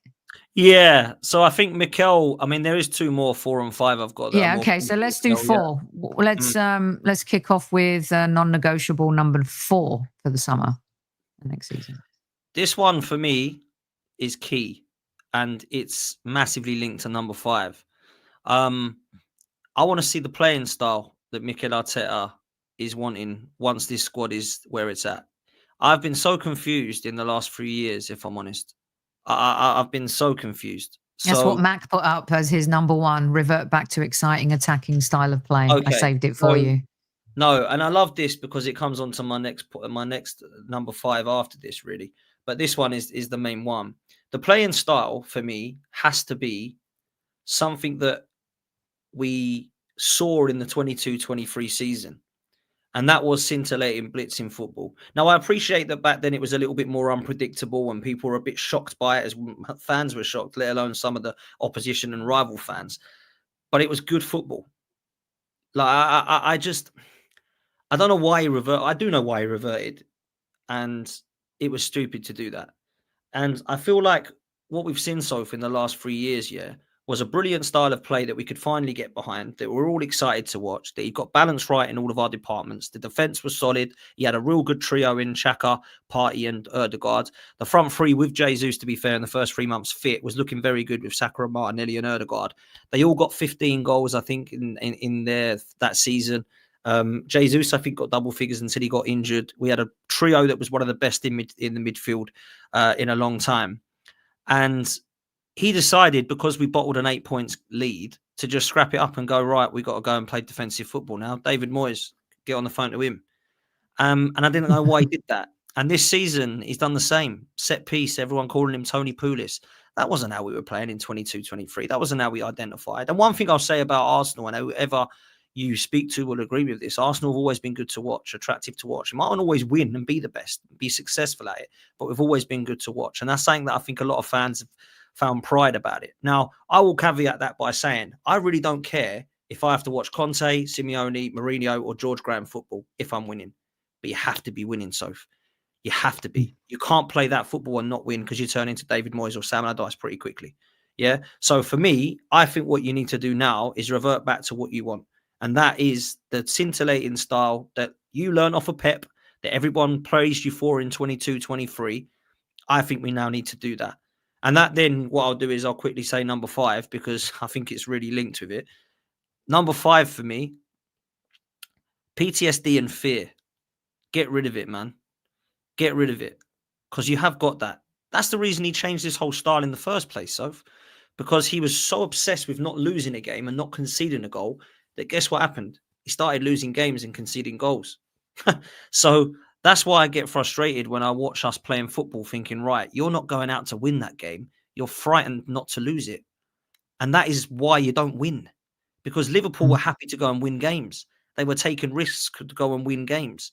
Yeah. So I think Mikel, there is 2 more, 4 and 5 I've got. Yeah. Okay. So let's do 4. Yeah. Let's kick off with non-negotiable number 4 for the summer, the next season. This one for me is key, and it's massively linked to number 5. I want to see the playing style that Mikel Arteta is wanting once this squad is where it's at. I've been so confused in the last 3 years, if I'm honest. I've been so confused. That's So what Mac put up as his number one, revert back to exciting attacking style of play. I okay, saved it for you. no, and I love this because it comes on to my next number 5 after this, really. But this one is the main one. The playing style for me has to be something that we saw in the 22-23 season. And that was scintillating blitzing football. Now, I appreciate that back then it was a little bit more unpredictable and people were a bit shocked by it, as fans were shocked, let alone some of the opposition and rival fans. But it was good football. Like, I don't know why he reverted. I do know why he reverted. And it was stupid to do that. And I feel like what we've seen so far in the last 3 years, was a brilliant style of play that we could finally get behind, that we're all excited to watch, that he got balance right in all of our departments. The defence was solid. He had a real good trio in Xhaka, Partey and Ødegaard. The front three with Jesus, to be fair, in the first 3 months fit, was looking very good with Saka, Martinelli and Ødegaard. They all got 15 goals, I think, in that season. Jesus, I think, got double figures until he got injured. We had a trio that was one of the best in the midfield in a long time. And he decided, because we bottled an 8 points lead, to just scrap it up and go, right, we got to go and play defensive football now. David Moyes, get on the phone to him. And I didn't know why he did that. And this season, he's done the same. Set piece, everyone calling him Tony Pulis. That wasn't how we were playing in 22-23. That wasn't how we identified. And one thing I'll say about Arsenal, and whoever you speak to will agree with this, Arsenal have always been good to watch, attractive to watch. You might not always win and be the best, be successful at it, but we've always been good to watch. And that's something that I think a lot of fans have found pride about it. Now, I will caveat that by saying, I really don't care if I have to watch Conte, Simeone, Mourinho or George Graham football if I'm winning. But you have to be winning, Soph. You have to be. You can't play that football and not win, because you turn into David Moyes or Sam Allardyce pretty quickly. Yeah. So for me, I think what you need to do now is revert back to what you want. And that is the scintillating style that you learn off of Pep, that everyone praised you for in 22-23. I think we now need to do that. And that then, what I'll do is I'll quickly say number 5, because I think it's really linked with it. Number 5 for me, PTSD and fear. Get rid of it, man. Get rid of it. Because you have got that. That's the reason he changed his whole style in the first place, Soph. Because he was so obsessed with not losing a game and not conceding a goal that, guess what happened? He started losing games and conceding goals. So that's why I get frustrated when I watch us playing football thinking, right, you're not going out to win that game. You're frightened not to lose it. And that is why you don't win. Because Liverpool were happy to go and win games. They were taking risks to go and win games.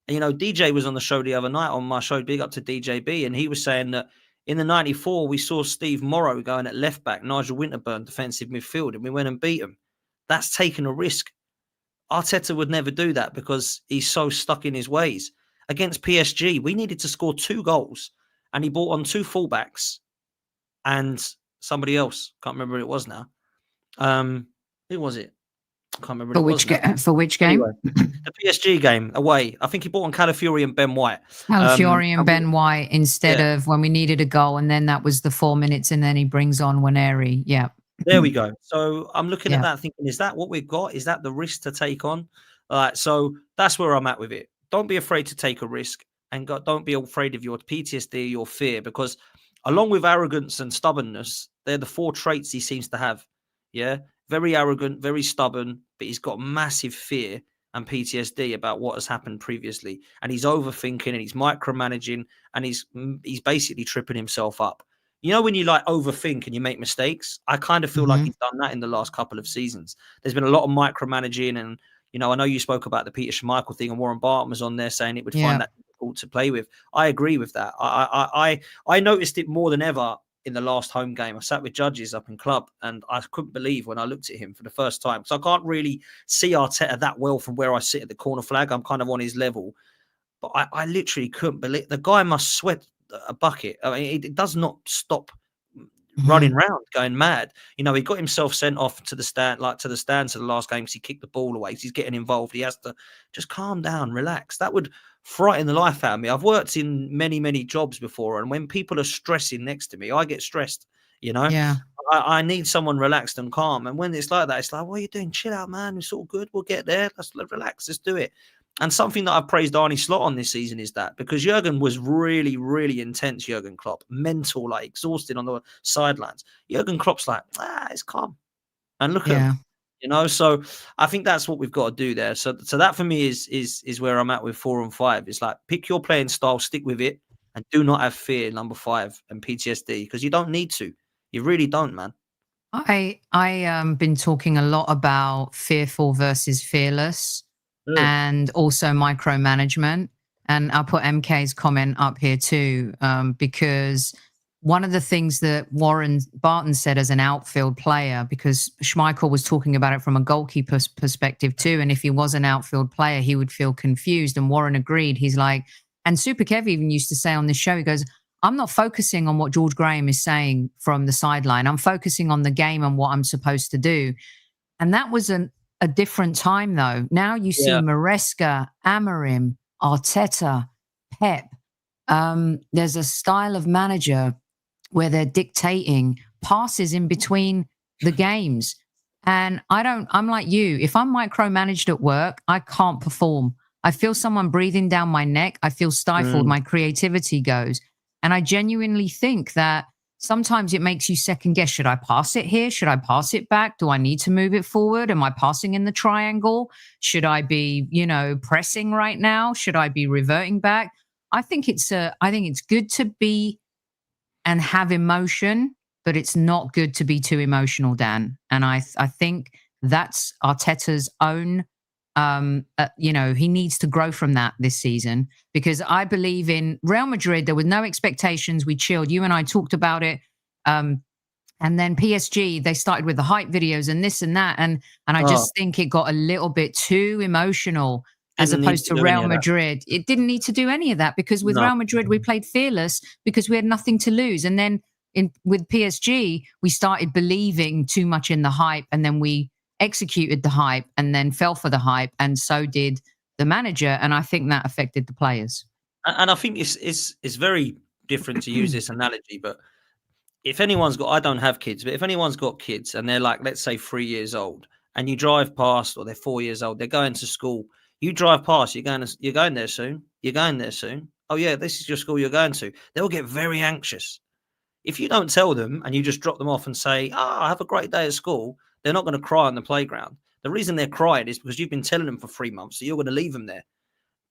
And, DJ was on the show the other night, on my show, big up to DJB, and he was saying that in the 94, we saw Steve Morrow going at left back, Nigel Winterburn, defensive midfield, and we went and beat him. That's taking a risk. Arteta would never do that because he's so stuck in his ways. Against PSG, we needed to score 2 goals, and he brought on 2 fullbacks and somebody else. Can't remember who it was now. Who was it? Can't remember. For which game? Anyway, the PSG game away. I think he brought on Calafiori and Ben White. Calafiori and Ben White instead of when we needed a goal, and then that was the 4 minutes, and then he brings on Waneri. Yeah. There we go. So I'm looking at that thinking, is that what we've got? Is that the risk to take on? So that's where I'm at with it. Don't be afraid to take a risk, and don't be afraid of your PTSD, your fear, because along with arrogance and stubbornness, they're the 4 traits he seems to have. Yeah. Very arrogant, very stubborn, but he's got massive fear and PTSD about what has happened previously. And he's overthinking and he's micromanaging and he's basically tripping himself up. When you overthink and you make mistakes, I kind of feel like he's done that in the last couple of seasons. There's been a lot of micromanaging and, I know you spoke about the Peter Schmeichel thing and Warren Barton was on there saying it would find that difficult to play with. I agree with that. I noticed it more than ever in the last home game. I sat with Judges up in club and I couldn't believe when I looked at him for the first time. So I can't really see Arteta that well from where I sit at the corner flag. I'm kind of on his level. But I literally couldn't believe the guy must sweat a bucket. I mean, it does not stop running around, going mad. He got himself sent off to the stands to the last game because he kicked the ball away. He's getting involved. He has to just calm down, relax. That would frighten the life out of me. I've worked in many, many jobs before, and when people are stressing next to me, I get stressed. Yeah. I need someone relaxed and calm. And when it's like that, it's like, what are you doing? Chill out, man. It's all good. We'll get there. Let's relax. Let's do it. And something that I've praised Arne Slot on this season is that, because Jurgen was really, really intense, Jurgen Klopp, mental, like exhausted on the sidelines. Jurgen Klopp's like, it's calm. And look at him, you know. So I think that's what we've got to do there. So that for me is where I'm at with 4 and 5. It's like, pick your playing style, stick with it, and do not have fear, number 5, and PTSD, because you don't need to. You really don't, man. I been talking a lot about fearful versus fearless, and also micromanagement. And I'll put MK's comment up here too, because one of the things that Warren Barton said as an outfield player, because Schmeichel was talking about it from a goalkeeper's perspective too, and if he was an outfield player, he would feel confused. And Warren agreed. He's like, and Super Kev even used to say on this show, he goes, I'm not focusing on what George Graham is saying from the sideline. I'm focusing on the game and what I'm supposed to do. And that was a different time, though. Now you see Maresca, Amorim, Arteta, Pep. There's a style of manager where they're dictating passes in between the games. And I'm like you. If I'm micromanaged at work, I can't perform. I feel someone breathing down my neck. I feel stifled. My creativity goes. And I genuinely think that sometimes it makes you second guess. Should I pass it here? Should I pass it back? Do I need to move it forward? Am I passing in the triangle? Should I be, pressing right now? Should I be reverting back? I think it's good to be and have emotion, but it's not good to be too emotional, Dan. And I think that's Arteta's own. He needs to grow from that this season, because I believe in Real Madrid, there were no expectations. We chilled. You and I talked about it. And then PSG, they started with the hype videos and this and that. And I just think it got a little bit too emotional as opposed to Real Madrid. It didn't need to do any of that, because with Real Madrid, we played fearless because we had nothing to lose. And then with PSG, we started believing too much in the hype, and then we executed the hype and then fell for the hype, and so did the manager. And I think that affected the players. And I think it's very different to use this analogy, but if anyone's got, I don't have kids, but if anyone's got kids and they're like, let's say 3 years old, and you drive past, or they're 4 years old, they're going to school, you drive past, you're going there soon. You're going there soon. Oh yeah, this is your school you're going to. They'll get very anxious. If you don't tell them and you just drop them off and say, have a great day at school, they're not going to cry on the playground. The reason they're crying is because you've been telling them for 3 months, so you're going to leave them there.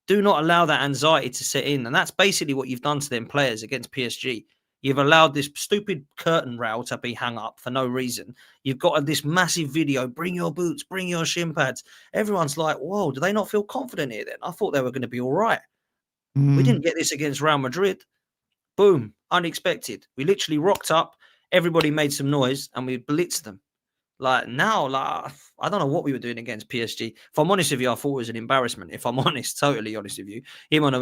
Do not allow that anxiety to set in. And that's basically what you've done to them players against PSG. You've allowed this stupid curtain rail to be hung up for no reason. You've got this massive video, bring your boots, bring your shin pads. Everyone's like, whoa, do they not feel confident here then? I thought they were going to be all right. We didn't get this against Real Madrid. Boom, unexpected. We literally rocked up. Everybody made some noise and we blitzed them. I don't know what we were doing against PSG. If I'm honest with you, I thought it was an embarrassment. If I'm honest, totally honest with you, him on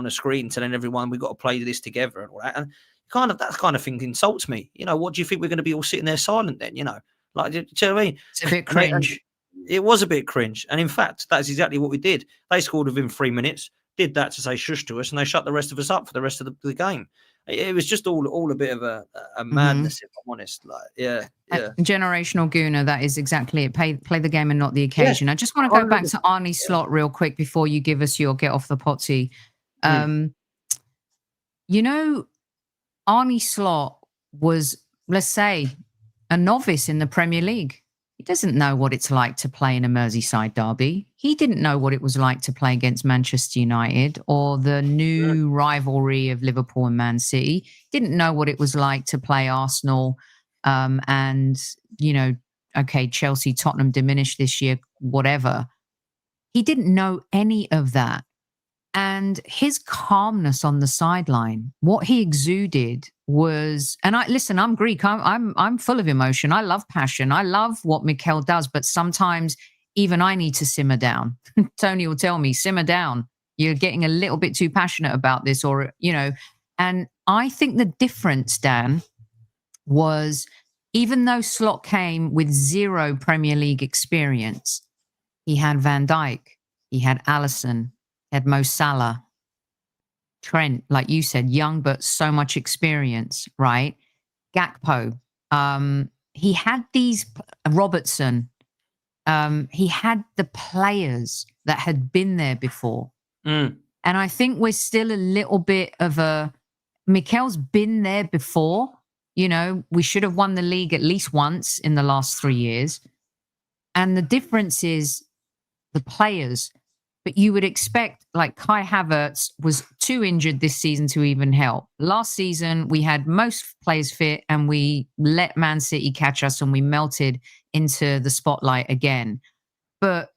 a screen telling everyone we got to play this together and all that, and that kind of thing insults me. What do you think we're going to be all sitting there silent then? Do you know what I mean? It's a bit cringe. It was a bit cringe, and in fact, that's exactly what we did. They scored within 3 minutes. Did that to say shush to us, and they shut the rest of us up for the rest of the game. It was just all a bit of a madness, if I'm honest. Generational Gooner, that is exactly it. Play the game and not the occasion. I just want to go back to Arne Slot real quick before you give us your get off the potty. Arne Slot was, let's say, a novice in the Premier League. He doesn't know what it's like to play in a Merseyside derby. He didn't know what it was like to play against Manchester United or the new rivalry of Liverpool and Man City. Didn't know what it was like to play Arsenal and, Chelsea, Tottenham diminished this year, whatever. He didn't know any of that. And his calmness on the sideline, what he exuded was, and I'm Greek. I'm full of emotion. I love passion. I love what Mikel does, but sometimes even I need to simmer down. Tony will tell me, simmer down. You're getting a little bit too passionate about this, and I think the difference, Dan, was even though Slot came with 0 Premier League experience, he had Van Dijk, he had Alisson, had Mo Salah, Trent, like you said, young but so much experience, right? Gakpo. He had these, Robertson. He had the players that had been there before. Mm. And I think we're still a little bit of Mikel's been there before. You know, we should have won the league at least once in the last 3 years. And the difference is the players. But you would expect, like Kai Havertz was too injured this season to even help. Last season, we had most players fit and we let Man City catch us and we melted into the spotlight again. But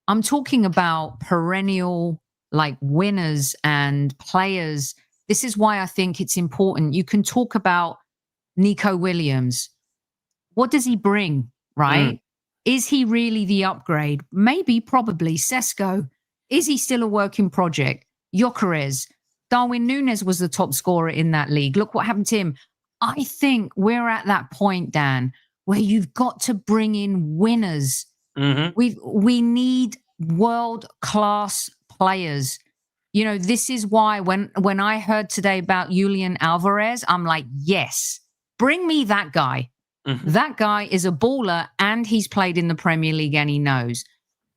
I'm talking about perennial like winners and players. This is why I think it's important. You can talk about Nico Williams. What does he bring, right? Is he really the upgrade? Maybe, probably. Sesko. Is he still a working project? Gyökeres. Darwin Núñez was the top scorer in that league. Look what happened to him. I think we're at that point, Dan, where you've got to bring in winners. We need world-class players. You know, this is why when I heard today about Julian Alvarez, I'm like, yes, bring me that guy. That guy is a baller and he's played in the Premier League and he knows.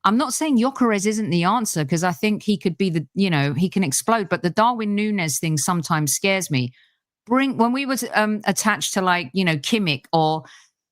I'm not saying Gyökeres isn't the answer because I think he could be he can explode. But the Darwin Núñez thing sometimes scares me. When we was attached to Kimmich or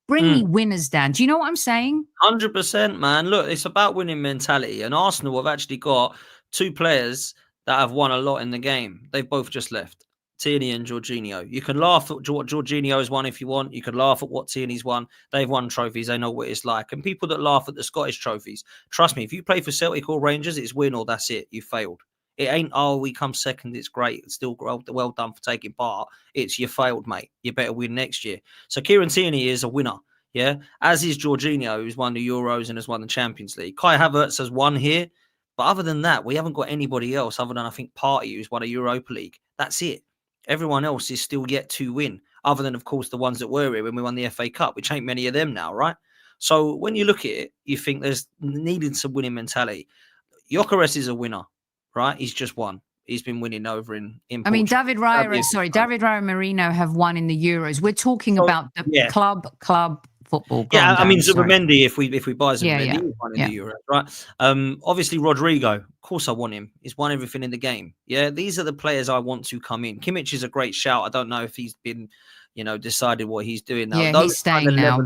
bring me winners, Dan. Do you know what I'm saying? 100%, man. Look, it's about winning mentality. And Arsenal have actually got 2 players that have won a lot in the game. They've both just left. Tierney and Jorginho. You can laugh at what Jorginho's won if you want. You can laugh at what Tierney's won. They've won trophies. They know what it's like. And people that laugh at the Scottish trophies, trust me, if you play for Celtic or Rangers, it's win or that's it. You failed. It ain't, we come second, it's great. It's still well done for taking part. It's you failed, mate. You better win next year. So Kieran Tierney is a winner. Yeah, as is Jorginho, who's won the Euros and has won the Champions League. Kai Havertz has won here. But other than that, we haven't got anybody else other than, I think, Partey, who's won a Europa League. That's it. Everyone else is still yet to win, other than, of course, the ones that were here when we won the FA Cup, which ain't many of them now, right? So when you look at it, you think there's needed some winning mentality. Gyökeres is a winner, right? He's just won. He's been winning over in Portugal. I mean, David Raya and Marino have won in the Euros. We're talking about the club football. I mean, Zubimendi, if we buy Zubimendi, he's won in the Euros, right? Obviously, Rodrigo, of course I want him. He's won everything in the game. Yeah, these are the players I want to come in. Kimmich is a great shout. I don't know if he's been, decided what he's doing now. Yeah, he's staying now.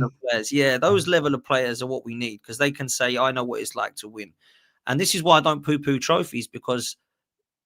Those level of players are what we need because they can say, I know what it's like to win. And this is why I don't poo-poo trophies, because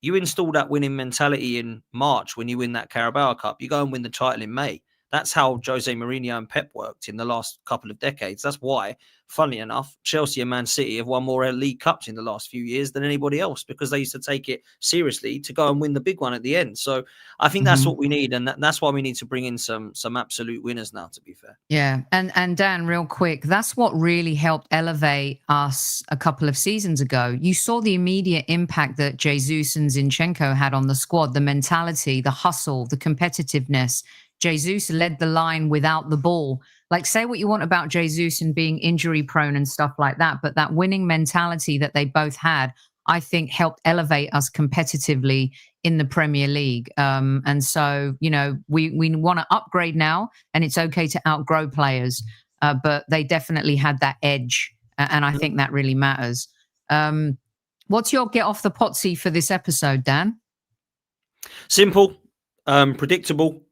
you install that winning mentality in March when you win that Carabao Cup. You go and win the title in May. That's how Jose Mourinho and Pep worked in the last couple of decades. That's why, funnily enough, Chelsea and Man City have won more League Cups in the last few years than anybody else, because they used to take it seriously to go and win the big one at the end. So I think that's what we need. And that's why we need to bring in some absolute winners now, to be fair. Yeah. And Dan, real quick, that's what really helped elevate us a couple of seasons ago. You saw the immediate impact that Jesus and Zinchenko had on the squad, the mentality, the hustle, the competitiveness. Jesus led the line without the ball. Like, say what you want about Jesus and being injury prone and stuff like that, but that winning mentality that they both had, I think, helped elevate us competitively in the Premier League. And so, we want to upgrade now, and it's okay to outgrow players, but they definitely had that edge, and I think that really matters. What's your get off the Pottsy for this episode, Dan? Simple, predictable.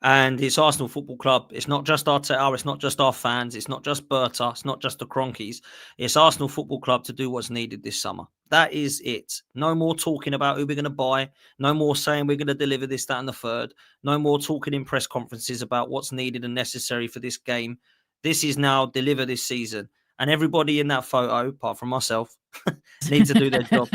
And it's Arsenal Football Club. It's not just Arteta. It's not just our fans. It's not just Berta. It's not just the Cronkies. It's Arsenal Football Club to do what's needed this summer. That is it. No more talking about who we're going to buy. No more saying we're going to deliver this, that, and the third. No more talking in press conferences about what's needed and necessary for this game. This is now deliver this season. And everybody in that photo, apart from myself, needs to do their job.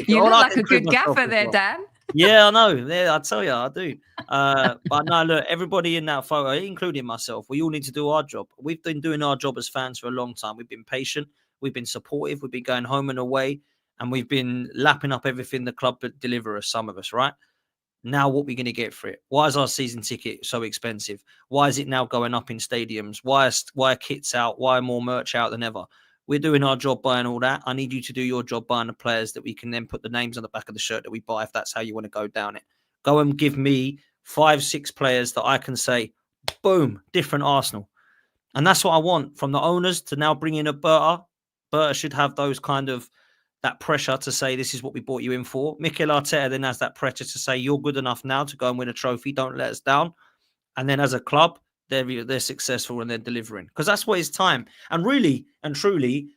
You look like a good gaffer there, Dan. Yeah, I know. Yeah, I tell you, I do. But no, look, everybody in that photo, including myself, we all need to do our job. We've been doing our job as fans for a long time. We've been patient. We've been supportive. We've been going home and away. And we've been lapping up everything the club deliver us, some of us, right? Now, what are we going to get for it? Why is our season ticket so expensive? Why is it now going up in stadiums? Why are kits out? Why are more merch out than ever? We're doing our job buying all that. I need you to do your job buying the players that we can then put the names on the back of the shirt that we buy, if that's how you want to go down it. Go and give me 5-6 players that I can say, boom, different Arsenal. And that's what I want from the owners to now bring in a Berta. Berta should have those kind of that pressure to say, this is what we brought you in for. Mikel Arteta then has that pressure to say, you're good enough now to go and win a trophy. Don't let us down. And then as a club, they're successful and they're delivering, because that's what it's time. And really and truly,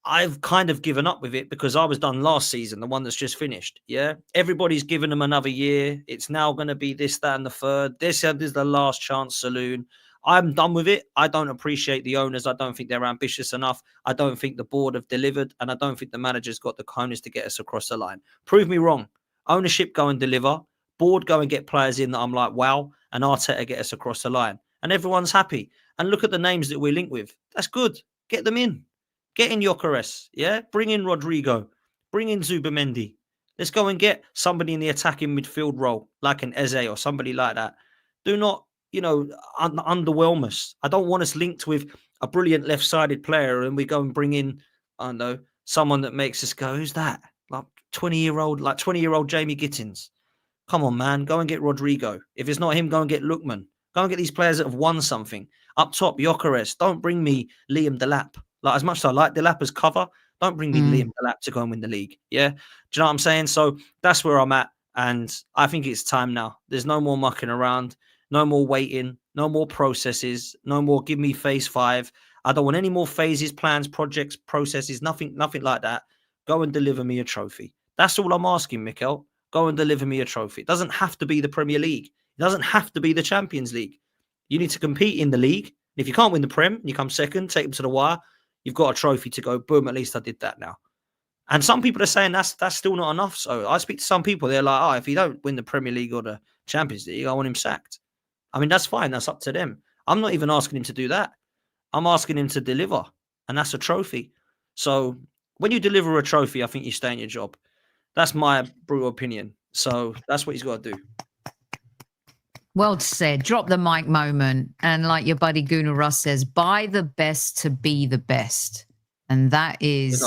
I've kind of given up with it because I was done last season, the one that's just finished. Yeah. Everybody's given them another year. It's now going to be this, that, and the third. This is the last chance saloon. I'm done with it. I don't appreciate the owners. I don't think they're ambitious enough. I don't think the board have delivered. And I don't think the manager's got the cojones to get us across the line. Prove me wrong. Ownership, go and deliver. Board, go and get players in that I'm like, wow. And Arteta, get us across the line. And everyone's happy. And look at the names that we're linked with. That's good. Get them in. Get in Gyökeres, yeah? Bring in Rodrigo. Bring in Zubamendi. Let's go and get somebody in the attacking midfield role, like an Eze or somebody like that. Do not, underwhelm us. I don't want us linked with a brilliant left-sided player and we go and bring in, I don't know, someone that makes us go, who's that? Like 20-year-old Jamie Gittins. Come on, man. Go and get Rodrigo. If it's not him, go and get Lookman. Go and get these players that have won something. Up top, Gyökeres. Don't bring me Liam Delap. Like, as much as I like Delap as cover, don't bring me Liam Delap to go and win the league. Yeah. Do you know what I'm saying? So that's where I'm at. And I think it's time now. There's no more mucking around, no more waiting, no more processes, no more give me phase 5. I don't want any more phases, plans, projects, processes, nothing like that. Go and deliver me a trophy. That's all I'm asking, Mikel. Go and deliver me a trophy. It doesn't have to be the Premier League. It doesn't have to be the Champions League. You need to compete in the league. If you can't win the Prem and you come second, take them to the wire, you've got a trophy to go, boom, at least I did that now. And some people are saying that's still not enough. So I speak to some people, they're like, oh, if he don't win the Premier League or the Champions League, I want him sacked. I mean, that's fine. That's up to them. I'm not even asking him to do that. I'm asking him to deliver. And that's a trophy. So when you deliver a trophy, I think you stay in your job. That's my brutal opinion. So that's what he's got to do. Well said. Drop the mic moment. And like your buddy Gunnar Russ says, buy the best to be the best. And that is,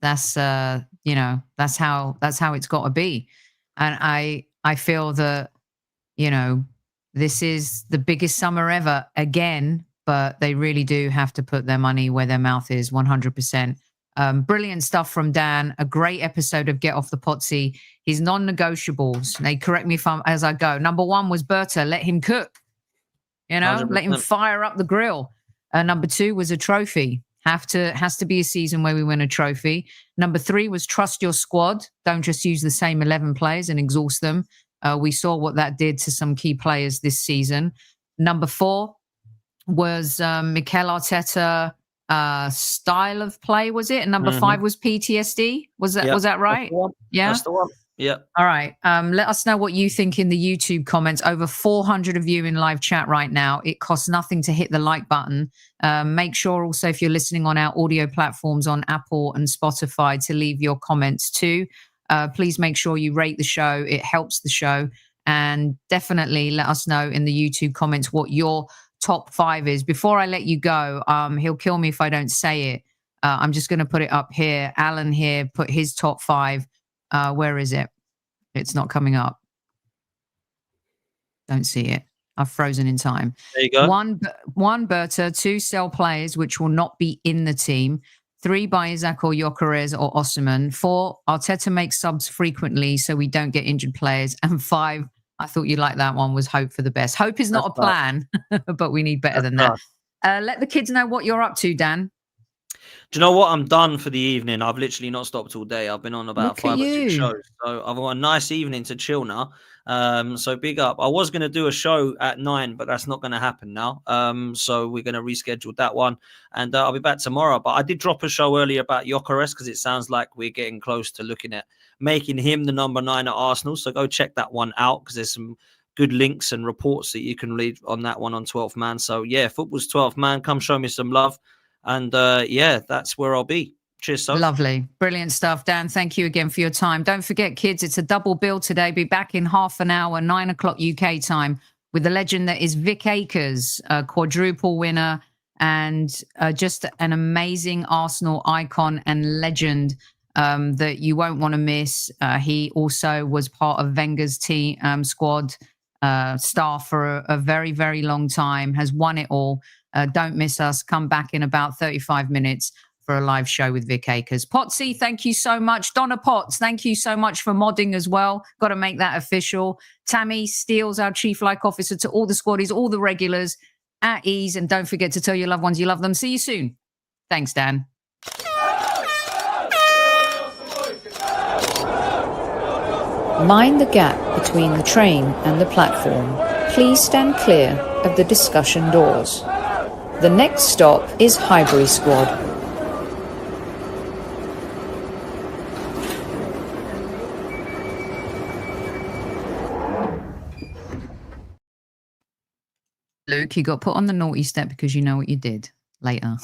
that's how it's got to be. And I feel that, this is the biggest summer ever again, but they really do have to put their money where their mouth is 100%. Brilliant stuff from Dan. A great episode of Get Off the Pottsy. His non-negotiables. They correct me as I go. Number 1 was Berta. Let him cook. 100%. Let him fire up the grill. Number 2 was a trophy. Has to be a season where we win a trophy. Number 3 was trust your squad. Don't just use the same 11 players and exhaust them. We saw what that did to some key players this season. Number 4 was Mikel Arteta style of play, was it? And number 5 was PTSD. Was that right? Yeah. That's the one. Yeah. All right. Let us know what you think in the YouTube comments. Over 400 of you in live chat right now. It costs nothing to hit the like button. Make sure also, if you're listening on our audio platforms on Apple and Spotify, to leave your comments too. Please make sure you rate the show. It helps the show. And definitely let us know in the YouTube comments what your top 5 is. Before I let you go, he'll kill me if I don't say it. I'm just going to put it up here. Alan here put his top 5. Where is it? It's not coming up. Don't see it. I've frozen in time. There you go. 1 Berta, 2 sell players which will not be in the team. 3 buy Isaac or Gyökeres or Osimhen. 4 Arteta makes subs frequently so we don't get injured players. And 5, I thought you liked that one, was hope for the best. Hope is not a plan, but we need better than that. Let the kids know what you're up to, Dan. Do you know what? I'm done for the evening. I've literally not stopped all day. I've been on about 5 or 6 shows. So I've got a nice evening to chill now. So big up. I was going to do a show at 9, but that's not going to happen now. So we're going to reschedule that one. And I'll be back tomorrow. But I did drop a show earlier about Gyökeres because it sounds like we're getting close to looking at making him the number 9 at Arsenal. So go check that one out because there's some good links and reports that you can read on that one on 12th Man. So yeah, football's 12th Man. Come show me some love. And yeah, that's where I'll be. Cheers, so. Lovely. Brilliant stuff, Dan. Thank you again for your time. Don't forget, kids, it's a double bill today. Be back in half an hour, 9 o'clock UK time, with the legend that is Vic Akers, a quadruple winner and just an amazing Arsenal icon and legend that you won't want to miss. He also was part of Wenger's team squad staff for a very, very long time, has won it all. Don't miss us. Come back in about 35 minutes for a live show with Vic Akers. Pottsy, thank you so much. Donna Potts, thank you so much for modding as well. Got to make that official. Tammy Steele's our Chief Like Officer. To all the squaddies, all the regulars, at ease. And don't forget to tell your loved ones you love them. See you soon. Thanks, Dan. Mind the gap between the train and the platform. Please stand clear of the discussion doors. The next stop is Highbury Squad. Luke, you got put on the naughty step because you know what you did later.